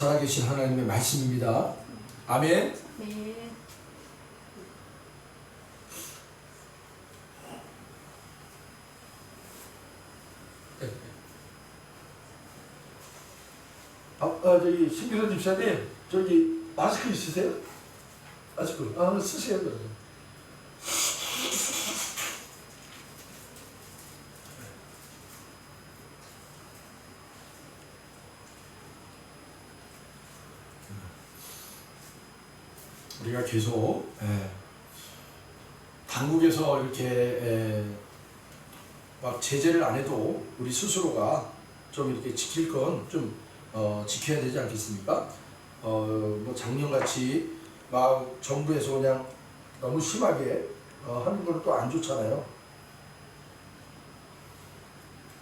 살아계신 하나님의 말씀입니다. 아멘. 네. 저기 신기선 집사님, 저기 마스크 있으세요? 마스크 쓰세요. 그러면. 우리가 계속 당국에서 이렇게 막 제재를 안 해도 우리 스스로가 좀 이렇게 지킬 건 좀 지켜야 되지 않겠습니까? 뭐 작년같이 막 정부에서 그냥 너무 심하게 하는 건 또 안 좋잖아요.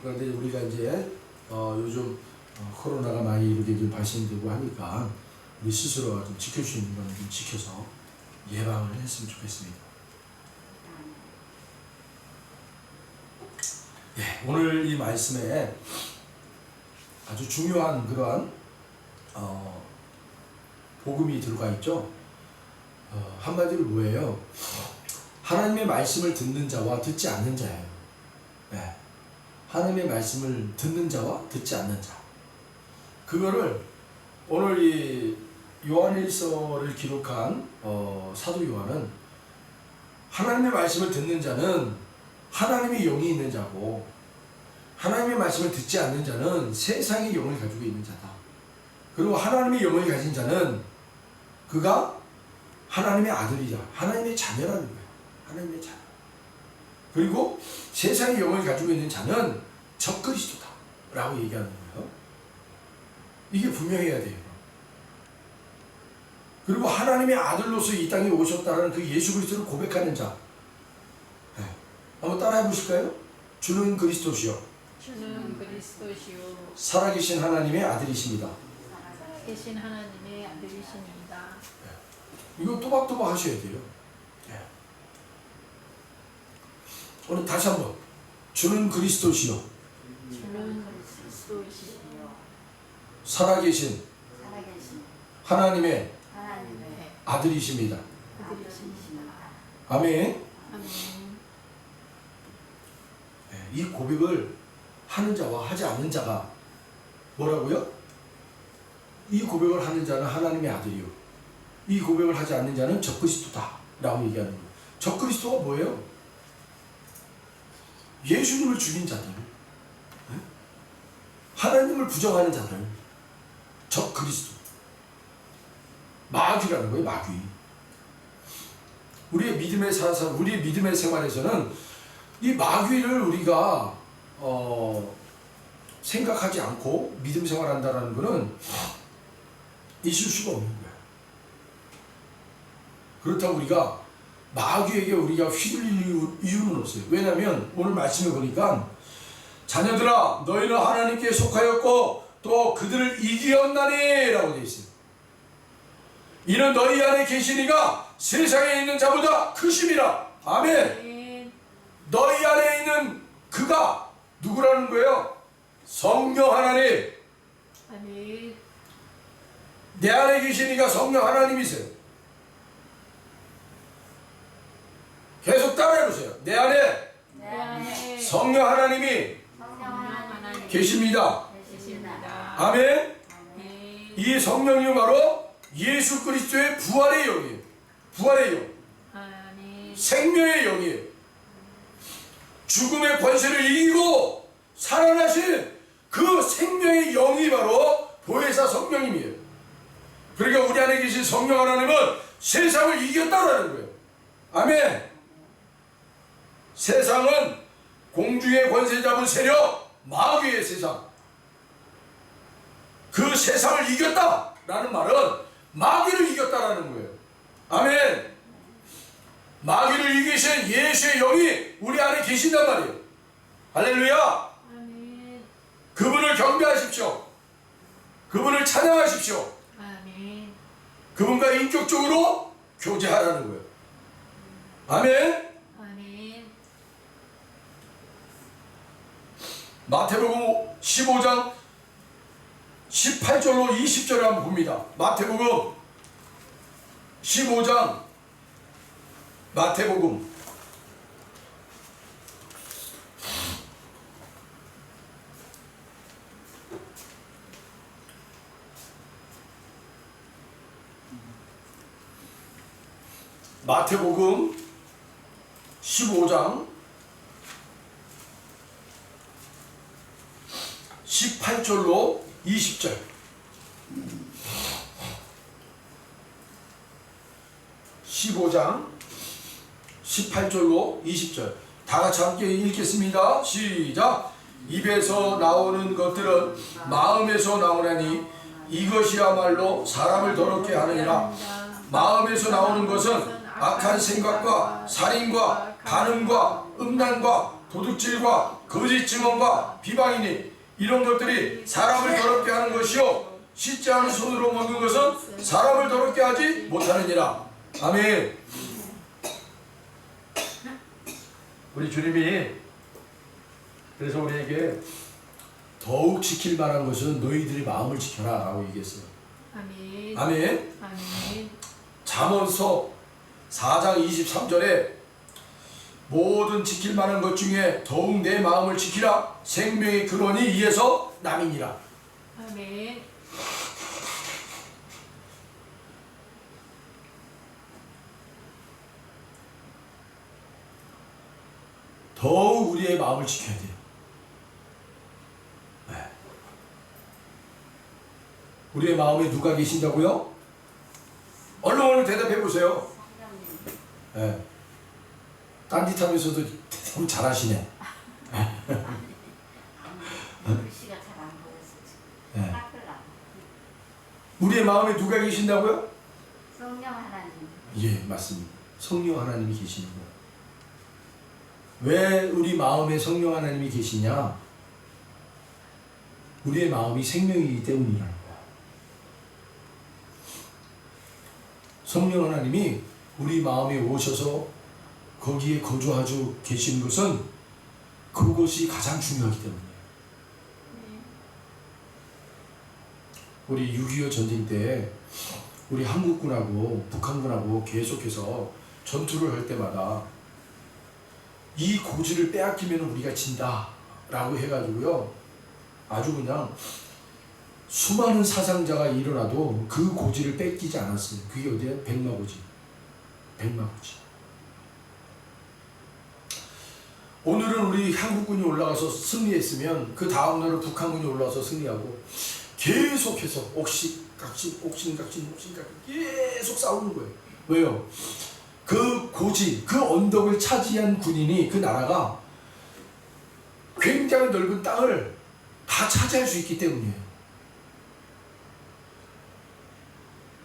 그런데 우리가 이제 요즘 코로나가 많이 이렇게 발생되고 하니까 우리 스스로가 좀 지킬 수 있는 건 좀 지켜서 예방을 했으면 좋겠습니다. 예, 오늘 이 말씀에 아주 중요한 그러한 복음이 들어가 있죠. 한마디로 뭐예요? 하나님의 말씀을 듣는 자와 듣지 않는 자예요. 네. 하나님의 말씀을 듣는 자와 듣지 않는 자. 그거를 오늘 이 요한일서를 기록한 사도 요한은 하나님의 말씀을 듣는 자는 하나님의 영이 있는 자고, 하나님의 말씀을 듣지 않는 자는 세상의 영을 가지고 있는 자다. 그리고 하나님의 영을 가진 자는 그가 하나님의 아들이자 하나님의 자녀라는 거예요. 하나님의 자녀. 그리고 세상의 영을 가지고 있는 자는 적그리스도다 라고 얘기하는 거예요. 이게 분명해야 돼요. 그리고 하나님의 아들로서 이 땅에 오셨다는 그 예수 그리스도를 고백하는 자. 네. 한번 따라해 보실까요? 주는 그리스도시요, 주는 그리스도시요 살아계신 하나님의 아들이십니다. 살아계신 하나님의 아들이십니다. 네. 이거 또박또박 하셔야 돼요. 네. 오늘 다시 한번 주는 그리스도시요, 주는 그리스도시요 살아계신 하나님의 아들이십니다. 아들이십니다. 아멘. 아멘. 네. 이 고백을 하는 자와 하지 않는 자가 뭐라고요? 이 고백을 하는 자는 하나님의 아들이요, 이 고백을 하지 않는 자는 적그리스도다 라고 얘기하는 거예요. 적그리스도가 뭐예요? 예수님을 죽인 자들, 하나님을 부정하는 자들, 적그리스도, 마귀라는 거예요. 마귀. 우리의 믿음의 우리의 믿음의 생활에서는 이 마귀를 우리가 생각하지 않고 믿음 생활한다는 것은 있을 수가 없는 거예요. 그렇다고 우리가 마귀에게 우리가 휘둘릴 이유는 없어요. 왜냐하면 오늘 말씀에 보니까 자녀들아 너희는 하나님께 속하였고 또 그들을 이기었나니 라고 되어 있어요. 이는 너희 안에 계시니가 세상에 있는 자보다 크심이라. 아멘. 아멘. 너희 안에 있는 그가 누구라는 거예요? 성령 하나님. 아멘. 내 안에 계시니까 성령 하나님이세요. 계속 따라해보세요. 내 안에 성령 하나님이 계십니다. 계십니다. 아멘. 아멘. 이 성령이 바로 예수 그리스도의 부활의 영이에요. 부활의 영. 아멘. 생명의 영이에요. 죽음의 권세를 이기고 살아나신 그 생명의 영이 바로 보혜사 성령님이에요. 그러니까 우리 안에 계신 성령 하나님은 세상을 이겼다라는 거예요. 아멘. 세상은 공중의 권세 잡은 세력, 마귀의 세상. 그 세상을 이겼다라는 말은 마귀를 이겼다라는 거예요. 아멘. 마귀를 이기신 예수의 영이 우리 안에 계신단 말이에요. 할렐루야. 아멘. 그분을 경배하십시오. 그분을 찬양하십시오. 아멘. 그분과 인격적으로 교제하라는 거예요. 아멘. 아멘. 마태복음 15장 18절로 20절을 한번 봅니다. 마태복음 15장 마태복음 15장 18절로 20절. 15장 18절로 20절. 다 같이 함께 읽겠습니다. 시작. 입에서 나오는 것들은 마음에서 나오나니 이것이야말로 사람을 더럽게 하느니라. 마음에서 나오는 것은 악한 생각과 살인과 간음과 음란과 도둑질과 거짓 증언과 비방이니 이런 것들이 사람을 더럽게 하는 것이요 씻지 않은 손으로 먹는 것은 사람을 더럽게 하지 못하느니라. 아멘. 우리 주님이 그래서 우리에게 더욱 지킬 만한 것은 너희들의 마음을 지켜라 라고 얘기했어요. 아멘. 아멘. 아멘. 잠언서 4장 23절에 모든 지킬 만한 것 중에 더욱 내 마음을 지키라. 생명의 근원이 이에서 남이니라. 아멘. 더욱 우리의 마음을 지켜야 돼요. 네. 우리의 마음에 누가 계신다고요? 얼른 대답해 보세요. 네. 딴짓하면서도 대답 잘하시네. 글씨가 잘 안 보여서 지금 네. 닦으려고. 우리의 마음에 누가 계신다고요? 성령 하나님. 예, 맞습니다. 성령 하나님이 계시는 거예요. 왜 우리 마음에 성령 하나님이 계시냐? 우리의 마음이 생명이기 때문이라는 거야. 성령 하나님이 우리 마음에 오셔서 거기에 거주하고 계시는 것은 그것이 가장 중요하기 때문이에요. 우리 6.25 전쟁 때 우리 한국군하고 북한군하고 계속해서 전투를 할 때마다 이 고지를 빼앗기면 우리가 진다 라고 해가지고요 아주 그냥 수많은 사상자가 일어나도 그 고지를 뺏기지 않았어요. 그게 어디야? 백마고지. 백마고지. 오늘은 우리 한국군이 올라가서 승리했으면 그 다음날은 북한군이 올라와서 승리하고 계속해서 옥신각신 계속 싸우는 거예요. 왜요? 그 고지, 그 언덕을 차지한 군인이 그 나라가 굉장히 넓은 땅을 다 차지할 수 있기 때문이에요.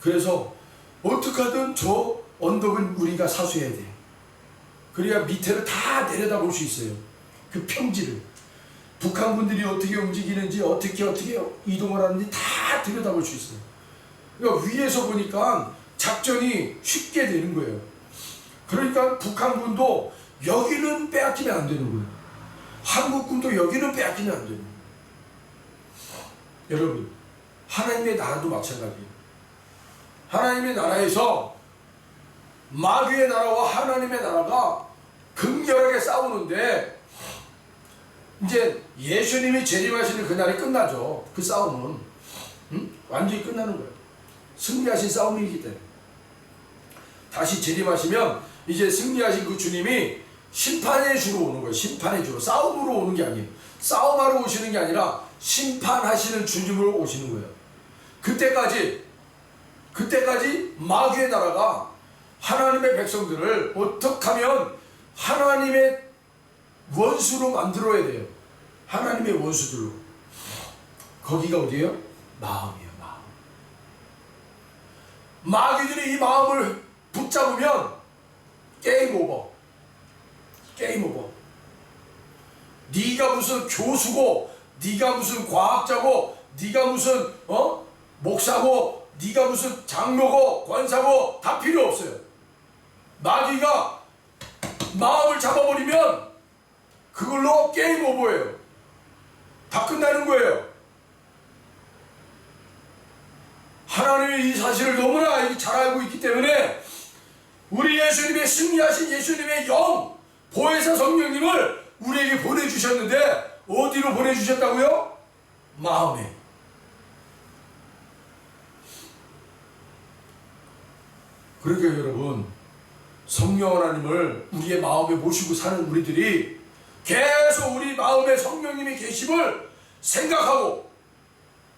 그래서 어떻게 하든 저 언덕은 우리가 사수해야 돼요. 그래야 밑에를 다 내려다볼 수 있어요. 그 평지를. 북한군들이 어떻게 움직이는지 어떻게 이동을 하는지 다 들여다볼 수 있어요. 그러니까 위에서 보니까 작전이 쉽게 되는 거예요. 그러니까 북한군도 여기는 빼앗기면 안 되는 거예요. 한국군도 여기는 빼앗기면 안 되는 거예요. 여러분, 하나님의 나라도 마찬가지예요. 하나님의 나라에서 마귀의 나라와 하나님의 나라가 극렬하게 싸우는데 이제 예수님이 재림하시는 그날이 끝나죠. 그 싸움은 완전히 끝나는 거예요. 승리하신 싸움이기 때문에 다시 재림하시면 이제 승리하신 그 주님이 심판의 주로 오는 거예요. 심판의 주로. 싸움으로 오는 게 아니에요. 싸움하러 오시는 게 아니라 심판하시는 주님으로 오시는 거예요. 그때까지 마귀의 나라가 하나님의 백성들을 어떻게 하면 하나님의 원수로 만들어야 돼요. 하나님의 원수들로. 거기가 어디예요? 마음이에요. 마음. 마귀들이 이 마음을 붙잡으면 게임 오버. 게임 오버. 네가 무슨 교수고, 네가 무슨 과학자고, 네가 무슨 목사고, 네가 무슨 장로고, 권사고 다 필요 없어요. 마귀가 마음을 잡아버리면 그걸로 게임 오버예요. 다 끝나는 거예요. 하나님이 이 사실을 너무나 잘 알고 있기 때문에 우리 예수님의 승리하신 예수님의 영 보혜사 성령님을 우리에게 보내주셨는데 어디로 보내주셨다고요? 마음에. 그러니까 여러분, 성령 하나님을 우리의 마음에 모시고 사는 우리들이 계속 우리 마음에 성령님이 계심을 생각하고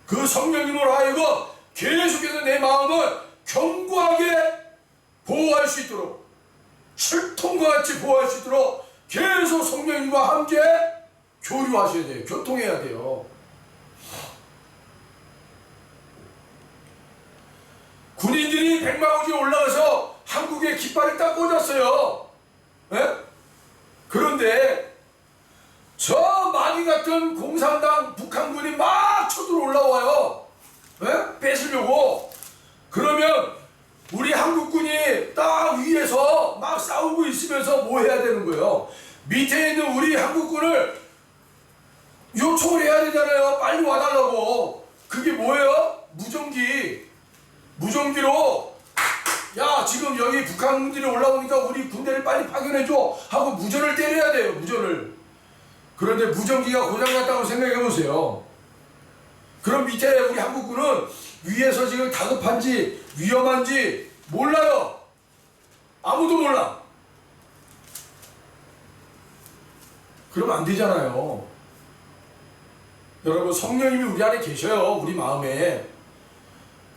그 성령님으로 하여금 계속해서 내 마음을 견고하게 보호할 수 있도록, 철통과 같이 보호할 수 있도록 계속 성령님과 함께 교류하셔야 돼요. 교통해야 돼요. 군인들이 백마고지에 올라가서 한국에 깃발을 딱 꽂았어요. 예? 그런데 저 마귀 같은 공산당 북한군이 막 쳐들어 올라와요. 예? 뺏으려고. 그러면 우리 한국군이 딱 위에서 막 싸우고 있으면서 뭐 해야 되는 거예요? 밑에 있는 우리 한국군을 요청을 해야 되잖아요. 빨리 와달라고. 그게 뭐예요? 무전기로 야, 지금 여기 북한군들이 올라오니까 우리 군대를 빨리 파견해줘 하고 무전을 때려야 돼요. 무전을. 그런데 무전기가 고장났다고 생각해 보세요. 그럼 밑에 우리 한국군은 위에서 지금 다급한지 위험한지 몰라요. 아무도 몰라. 그러면 안 되잖아요. 여러분, 성령님이 우리 안에 계셔요. 우리 마음에.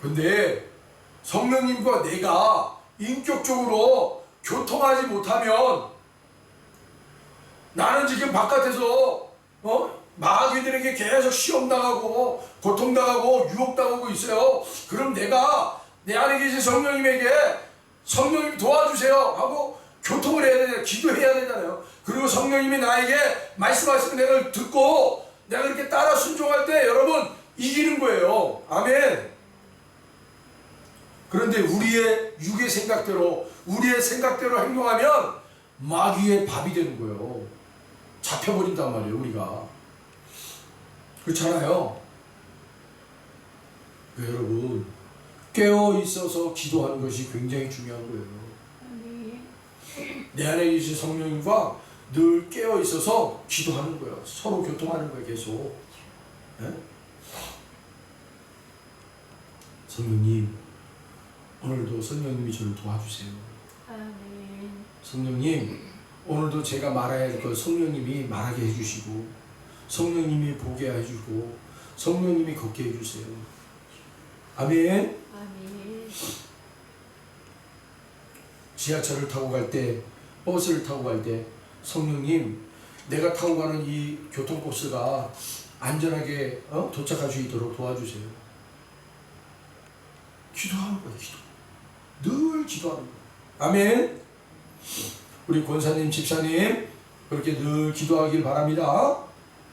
근데 성령님과 내가 인격적으로 교통하지 못하면 나는 지금 바깥에서 마귀들에게 계속 시험당하고 고통당하고 유혹당하고 있어요. 그럼 내가 내 안에 계신 성령님에게 성령님 도와주세요 하고 교통을 해야 되잖아요. 기도해야 되잖아요. 그리고 성령님이 나에게 말씀하시는 내가 듣고 내가 이렇게 따라 순종할 때 여러분 이기는 거예요. 아멘. 그런데 우리의 육의 생각대로 우리의 생각대로 행동하면 마귀의 밥이 되는 거예요. 잡혀버린단 말이에요. 우리가. 그렇잖아요. 여러분, 깨어 있어서 기도하는 것이 굉장히 중요한 거예요. 내 안에 계신 성령님과 늘 깨어 있어서 기도하는 거예요. 서로 교통하는 거예요. 계속. 네? 성령님, 오늘도 성령님이 저를 도와주세요. 아멘. 성령님, 오늘도 제가 말해야 할 것 성령님이 말하게 해주시고 성령님이 보게 해주고 성령님이 걷게 해주세요. 아멘. 아멘. 지하철을 타고 갈 때, 버스를 타고 갈 때 성령님, 내가 타고 가는 이 교통버스가 안전하게 도착할 수 있도록 도와주세요. 기도하는 거예요. 기도. 늘 기도하는 거예요. 아멘. 우리 권사님, 집사님 그렇게 늘 기도하길 바랍니다.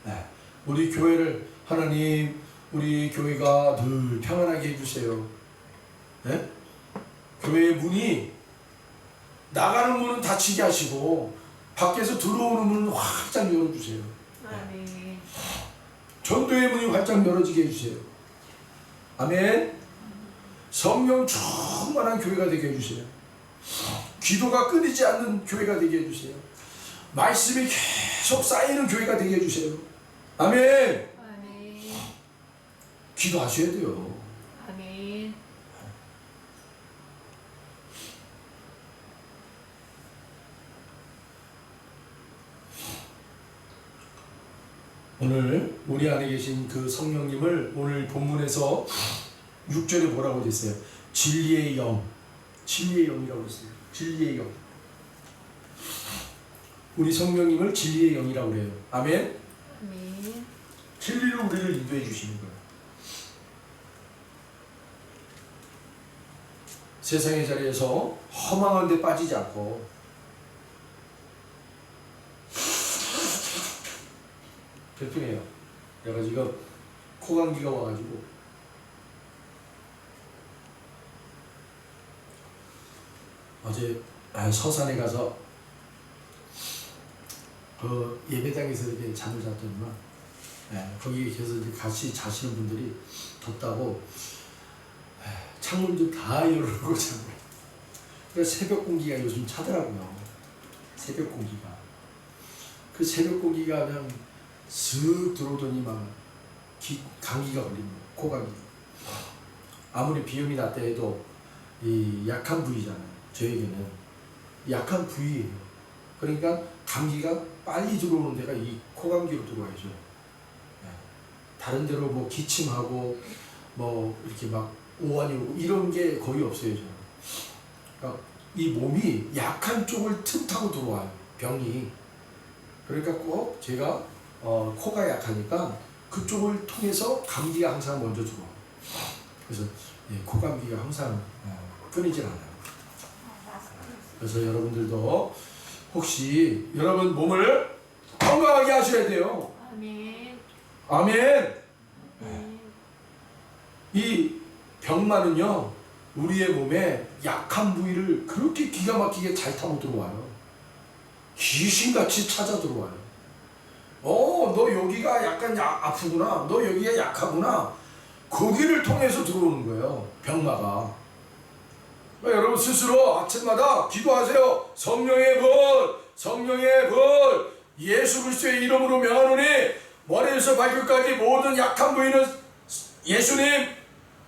네. 우리 교회를 하나님, 우리 교회가 늘 평안하게 해주세요. 네? 교회의 문이 나가는 문은 닫히게 하시고 밖에서 들어오는 문은 활짝 열어주세요. 아멘. 전도의 문이 활짝 열어지게 해주세요. 아멘. 성령 충만한 교회가 되게 해주세요. 기도가 끊이지 않는 교회가 되게 해주세요. 말씀이 계속 쌓이는 교회가 되게 해주세요. 아멘. 아멘. 기도하셔야 돼요. 아멘. 오늘 우리 안에 계신 그 성령님을 오늘 본문에서 6절에 뭐라고 됐어요? 진리의 영. 진리의 영이라고 했어요. 진리의 영. 우리 성령님을 진리의 영이라고 그래요. 아멘. 아멘. 진리로 우리를 인도해 주시는 거예요. 세상의 자리에서 허망한 데 빠지지 않고 죄송해요. 내가 지금 코감기가 와가지고 어제 서산에 가서 그 예배당에서 이렇게 잠을 잤더니만 거기 계속 같이 자시는 분들이 덥다고 창문도 다 열어놓고 자고. 그래서 새벽 공기가 요즘 차더라고요. 새벽 공기가. 그 새벽 공기가 그냥 슥 들어오더니 막 감기가 걸립니다. 코감기. 아무리 비염이 났다 해도 이 약한 부위잖아요. 저에게는 약한 부위예요. 그러니까 감기가 빨리 들어오는 데가 이 코감기로 들어와야죠. 네. 다른 데로 뭐 기침하고 뭐 이렇게 막 오한이 오고 이런 게 거의 없어요. 저는. 그러니까 이 몸이 약한 쪽을 틈타고 들어와요. 병이. 그러니까 꼭 제가 코가 약하니까 그쪽을 통해서 감기가 항상 먼저 들어와요. 그래서 예, 코감기가 항상 끊이질 않아요. 그래서 여러분들도 혹시 여러분 몸을 건강하게 하셔야 돼요. 아멘. 아멘. 아멘. 이 병만은요 우리의 몸에 약한 부위를 그렇게 기가 막히게 잘 타고 들어와요. 귀신같이 찾아 들어와요. 너 여기가 약간 아프구나. 너 여기가 약하구나. 거기를 통해서 들어오는 거예요. 병마가. 그러니까 여러분 스스로 아침마다 기도하세요. 성령의 불, 성령의 불, 예수 그리스도의 이름으로 명하노니 머리에서 발끝까지 모든 약한 부위는 예수님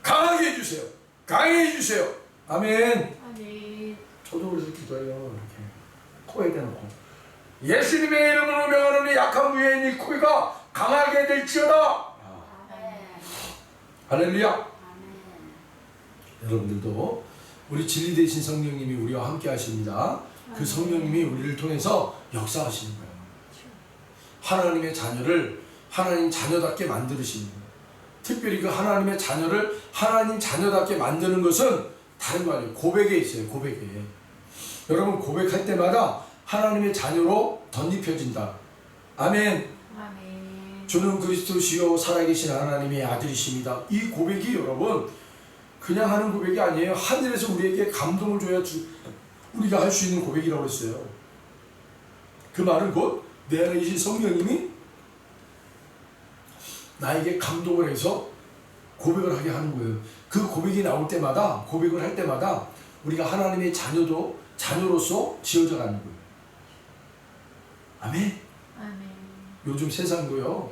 강하게 해주세요. 강하게 해주세요. 아멘. 아멘. 저도 그래서 기도해요. 이렇게 코에 대놓고 예수님의 이름으로 명하노니 약한 부위에 있는 이 코가 강하게 될지어다. 할렐루야. 여러분들도 우리 진리 되신 성령님이 우리와 함께 하십니다. 그 성령님이 우리를 통해서 역사하시는 거예요. 하나님의 자녀를 하나님 자녀답게 만드시는 거예요. 특별히 그 하나님의 자녀를 하나님 자녀답게 만드는 것은 다른 거 아니에요. 고백에 있어요. 고백에. 여러분 고백할 때마다 하나님의 자녀로 덧입혀진다. 아멘. 아멘. 주는 그리스도시요 살아계신 하나님의 아들이십니다. 이 고백이 여러분 그냥 하는 고백이 아니에요. 하늘에서 우리에게 감동을 줘야 우리가 할 수 있는 고백이라고 했어요. 그 말은 곧 내 안에 계신 성령님이 나에게 감동을 해서 고백을 하게 하는 거예요. 그 고백이 나올 때마다 고백을 할 때마다 우리가 하나님의 자녀로서 지어져 가는 거예요. 아멘. 아멘. 요즘 요즘 세상도요.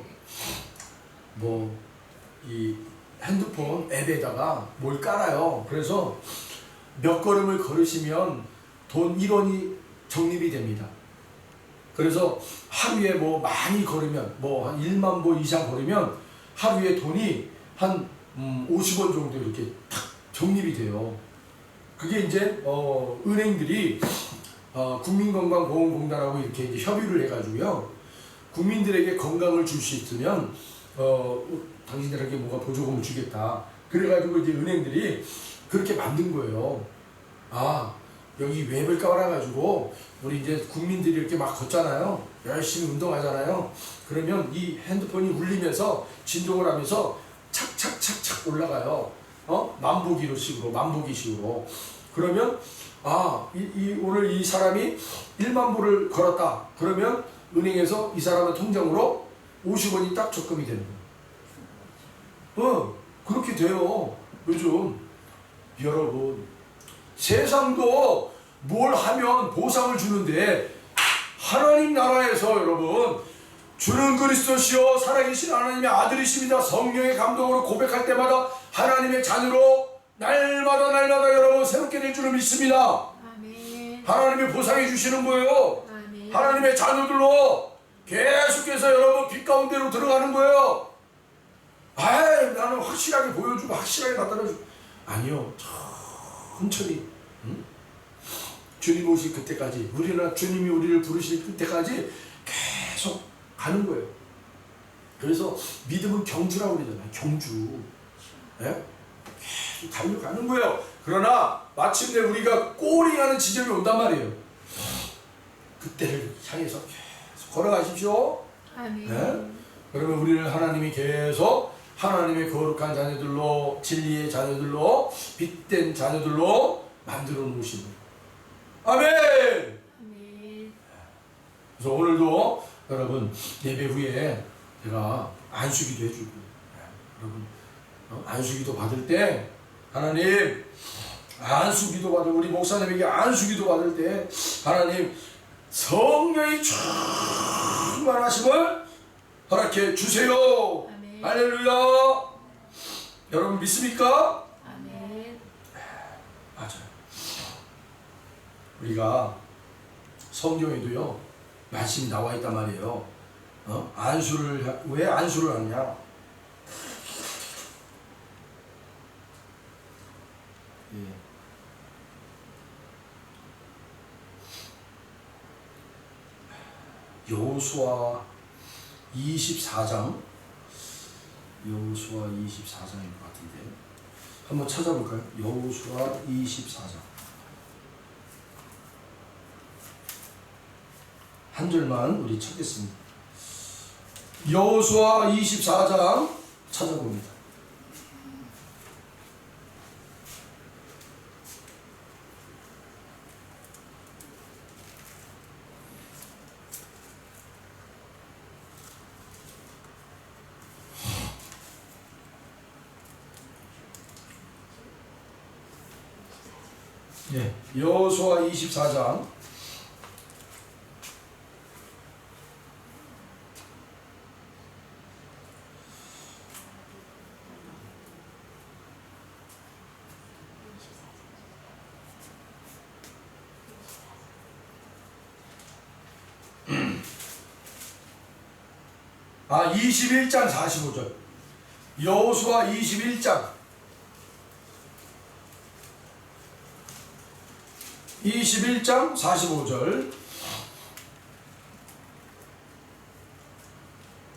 뭐 이 핸드폰 앱에다가 뭘 깔아요. 그래서 몇 걸음을 걸으시면 돈 1원이 적립이 됩니다. 그래서 하루에 뭐 많이 걸으면 뭐 한 1만 보 이상 걸으면 하루에 돈이 한 50원 정도 이렇게 탁 적립이 돼요. 그게 이제 은행들이 국민건강보험공단하고 이렇게 이제 협의를 해가지고요. 국민들에게 건강을 줄 수 있으면 당신들에게 뭔가 보조금을 주겠다. 그래가지고 이제 은행들이 그렇게 만든 거예요. 여기 웹을 깔아가지고 우리 이제 국민들이 이렇게 막 걷잖아요. 열심히 운동하잖아요. 그러면 이 핸드폰이 울리면서 진동을 하면서 착착착착 올라가요. 만보기식으로. 그러면 오늘 이 사람이 1만 보를 걸었다. 그러면 은행에서 이 사람의 통장으로 50원이 딱 적금이 되는 거예요. 그렇게 돼요. 요즘 여러분 세상도 뭘 하면 보상을 주는데 하나님 나라에서 여러분 주는 그리스도시요 살아계신 하나님의 아들이십니다. 성령의 감동으로 고백할 때마다 하나님의 자녀로 날마다 여러분 새롭게 될 줄을 믿습니다. 아멘. 하나님이 보상해 주시는 거예요. 아멘. 하나님의 자녀들로 계속해서 여러분 빛 가운데로 들어가는 거예요. 나는 확실하게 보여주고 확실하게 나타내주고 아니요. 천천히 주님 오실 그때까지 주님이 우리를 부르실 그때까지 계속 가는 거예요. 그래서 믿음은 경주라고 그러잖아요. 경주. 네? 계속 달려가는 거예요. 그러나 마침내 우리가 꼬링하는 지점이 온단 말이에요. 그때를 향해서 계속 걸어가십시오. 아멘. 네? 그러면 우리를 하나님이 계속 하나님의 거룩한 자녀들로 진리의 자녀들로 빛된 자녀들로 만들어 놓으시는 아멘. 아멘. 그래서 오늘도 여러분 예배 후에 제가 안수기도 해주고 여러분 안수기도 받을 때 하나님 안수기도 받을 우리 목사님에게 안수기도 받을 때 하나님 성령이 충만하심을 허락해 주세요. 아멘. 할렐루야. 여러분 믿습니까? 아멘. 맞아요. 우리가 성경에도요 말씀이 나와 있단 말이에요. 안수를 왜 안수를 하냐? 예. 여호수아 24장 여호수아 24장인 것 같은데 한번 찾아볼까요? 여호수아 24장 한 절만 우리 찾겠습니다. 여호수아 24장 찾아봅니다. 예, 여호수아 24장 아 21장 45절 여호수아 21장 45절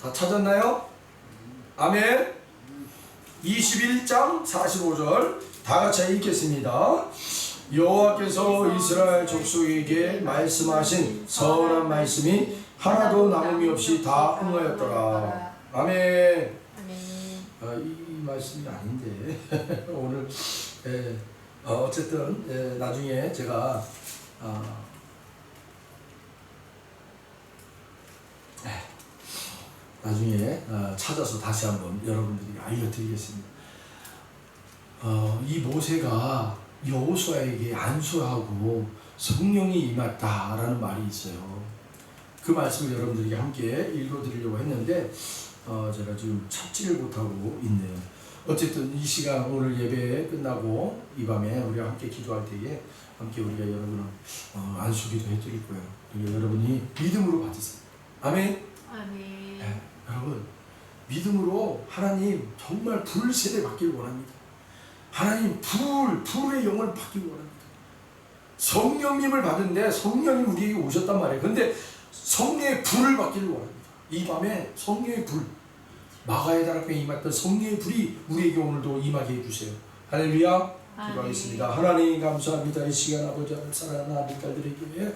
다 찾았나요? 아멘. 21장 45절 다 같이 읽겠습니다. 여호와께서 이스라엘 족속에게 말씀하신 선한 말씀이 하나도 남음이 없이 다 응하였더라. 아멘. 아멘. 이 말씀이 아닌데 오늘 어쨌든 나중에 제가 나중에 찾아서 다시 한번 여러분들에게 알려드리겠습니다. 이 모세가 여호수아에게 안수하고 성령이 임했다라는 말이 있어요. 그 말씀을 여러분들에게 함께 읽어드리려고 했는데 제가 지금 찾지를 못하고 있네요. 어쨌든 이 시간 오늘 예배 끝나고 이 밤에 우리가 함께 기도할 때에 함께 우리가 여러분을 안수기도 해드릴 거예요. 그리고 여러분이 믿음으로 받으세요. 아멘. 아멘. 네, 여러분 믿음으로 하나님 정말 불 세대 받기를 원합니다. 하나님 불의 영을 받기를 원합니다. 성령님을 받은데 성령이 우리에게 오셨단 말이에요. 근데 성령의 불을 받기를 원합니다. 이 밤에 성령의 불 마가의 다락방에 임했던 성령의 불이 우리에게 오늘도 임하게 해주세요. 할렐루야. 기도하겠습니다. 하나님 감사합니다. 이 시간 아버지 사랑하는 아들들에게